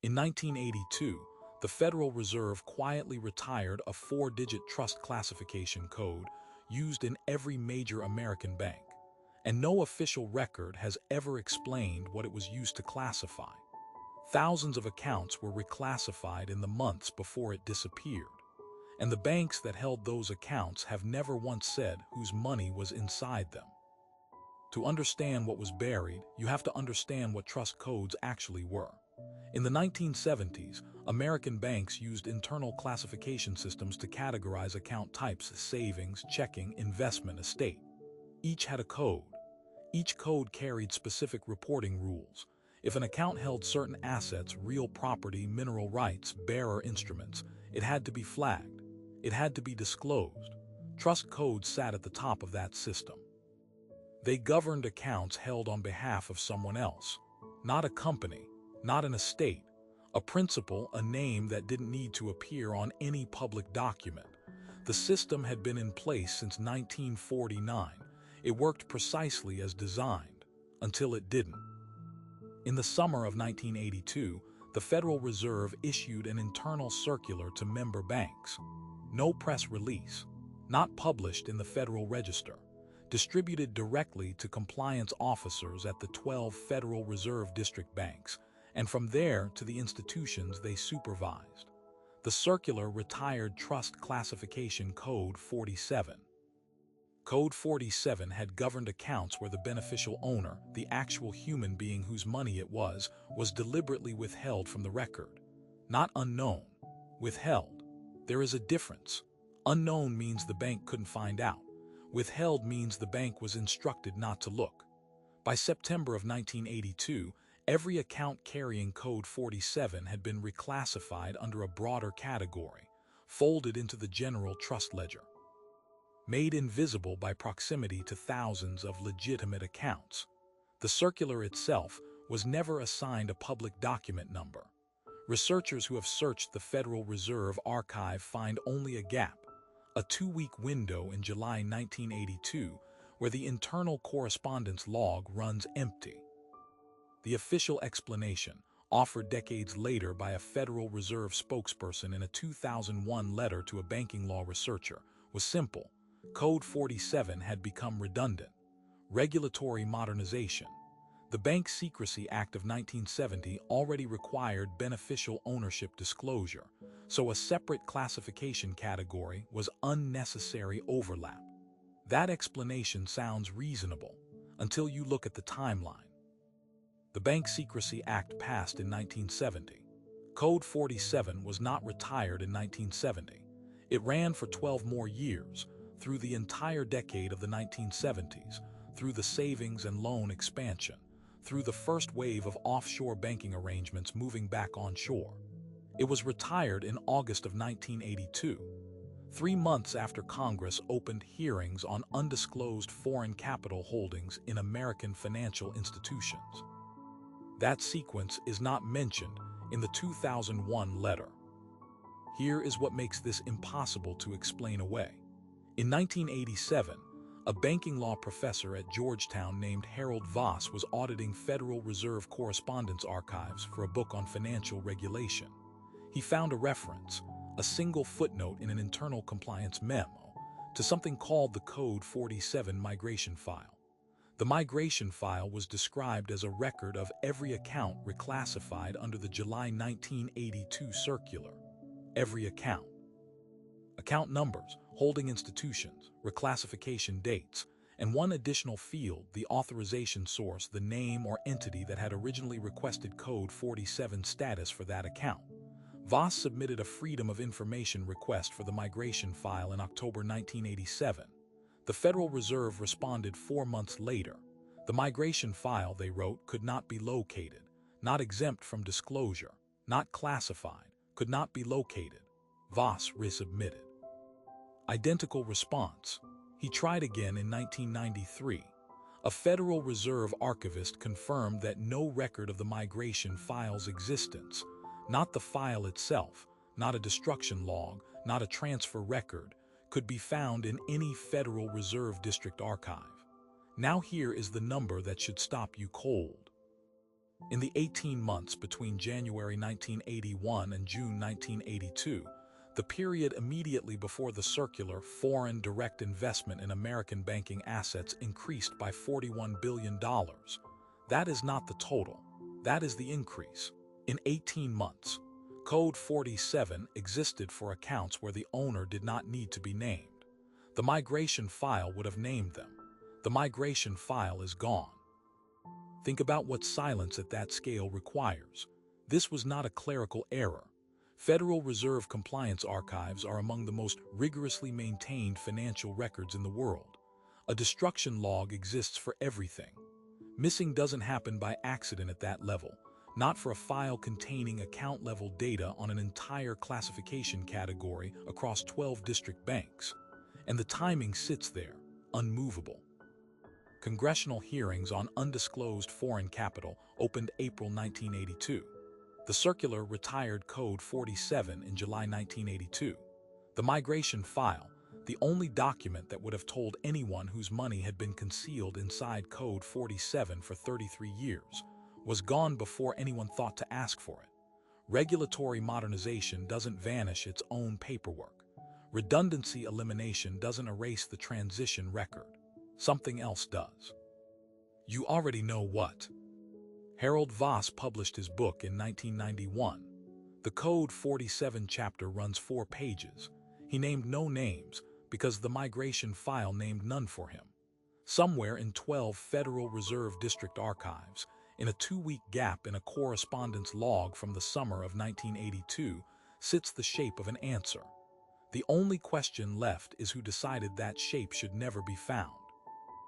In 1982, the Federal Reserve quietly retired a 4-digit trust classification code used in every major American bank, and no official record has ever explained what it was used to classify. Thousands of accounts were reclassified in the months before it disappeared, and the banks that held those accounts have never once said whose money was inside them. To understand what was buried, you have to understand what trust codes actually were. In the 1970s, American banks used internal classification systems to categorize account types: savings, checking, investment, estate. Each had a code. Each code carried specific reporting rules. If an account held certain assets, real property, mineral rights, bearer instruments, it had to be flagged. It had to be disclosed. Trust codes sat at the top of that system. They governed accounts held on behalf of someone else, not a company, not an estate, a principal, a name that didn't need to appear on any public document. The system had been in place since 1949. It worked precisely as designed, until it didn't. In the summer of 1982, the Federal Reserve issued an internal circular to member banks. No press release, not published in the Federal Register, distributed directly to compliance officers at the 12 Federal Reserve District banks, and from there to the institutions they supervised. The circular retired Trust Classification Code 47. Code 47 had governed accounts where the beneficial owner, the actual human being whose money it was deliberately withheld from the record. Not unknown, withheld. There is a difference. Unknown means the bank couldn't find out. Withheld means the bank was instructed not to look. By September of 1982, every account carrying Code 47 had been reclassified under a broader category, folded into the general trust ledger. Made invisible by proximity to thousands of legitimate accounts. The circular itself was never assigned a public document number. Researchers who have searched the Federal Reserve Archive find only a gap, a 2-week window in July 1982, where the internal correspondence log runs empty. The official explanation, offered decades later by a Federal Reserve spokesperson in a 2001 letter to a banking law researcher, was simple. Code 47 had become redundant. Regulatory modernization. The Bank Secrecy Act of 1970 already required beneficial ownership disclosure, so a separate classification category was unnecessary overlap. That explanation sounds reasonable, until you look at the timeline. The Bank Secrecy Act passed in 1970. Code 47 was not retired in 1970. It ran for 12 more years, through the entire decade of the 1970s, through the savings and loan expansion, through the first wave of offshore banking arrangements moving back onshore. It was retired in August of 1982, 3 months after Congress opened hearings on undisclosed foreign capital holdings in American financial institutions. That sequence is not mentioned in the 2001 letter. Here is what makes this impossible to explain away. In 1987, a banking law professor at Georgetown named Harold Voss was auditing Federal Reserve correspondence archives for a book on financial regulation. He found a reference, a single footnote in an internal compliance memo, to something called the Code 47 migration file. The migration file was described as a record of every account reclassified under the July 1982 circular. Every account. Account numbers, holding institutions, reclassification dates, and one additional field, the authorization source, the name or entity that had originally requested Code 47 status for that account. Voss submitted a Freedom of Information request for the migration file in October 1987. The Federal Reserve responded 4 months later. The migration file, they wrote, could not be located, not exempt from disclosure, not classified, could not be located. Voss resubmitted. Identical response. He tried again in 1993. A Federal Reserve archivist confirmed that no record of the migration file's existence, not the file itself, not a destruction log, not a transfer record, could be found in any Federal Reserve District archive. Now here is the number that should stop you cold. In the 18 months between January 1981 and June 1982, the period immediately before the circular, foreign direct investment in American banking assets increased by $41 billion. That is not the total. That is the increase. In 18 months, Code 47 existed for accounts where the owner did not need to be named. The migration file would have named them. The migration file is gone. Think about what silence at that scale requires. This was not a clerical error. Federal Reserve compliance archives are among the most rigorously maintained financial records in the world. A destruction log exists for everything. Missing doesn't happen by accident at that level, not for a file containing account-level data on an entire classification category across 12 district banks. And the timing sits there, unmovable. Congressional hearings on undisclosed foreign capital opened April 1982. The circular retired Code 47 in July 1982. The migration file, the only document that would have told anyone whose money had been concealed inside Code 47 for 33 years, was gone before anyone thought to ask for it. Regulatory modernization doesn't vanish its own paperwork. Redundancy elimination doesn't erase the transition record. Something else does. You already know what. Harold Voss published his book in 1991. The Code 47 chapter runs 4 pages. He named no names because the migration file named none for him. Somewhere in 12 Federal Reserve District archives, in a 2-week gap in a correspondence log from the summer of 1982, sits the shape of an answer. The only question left is who decided that shape should never be found.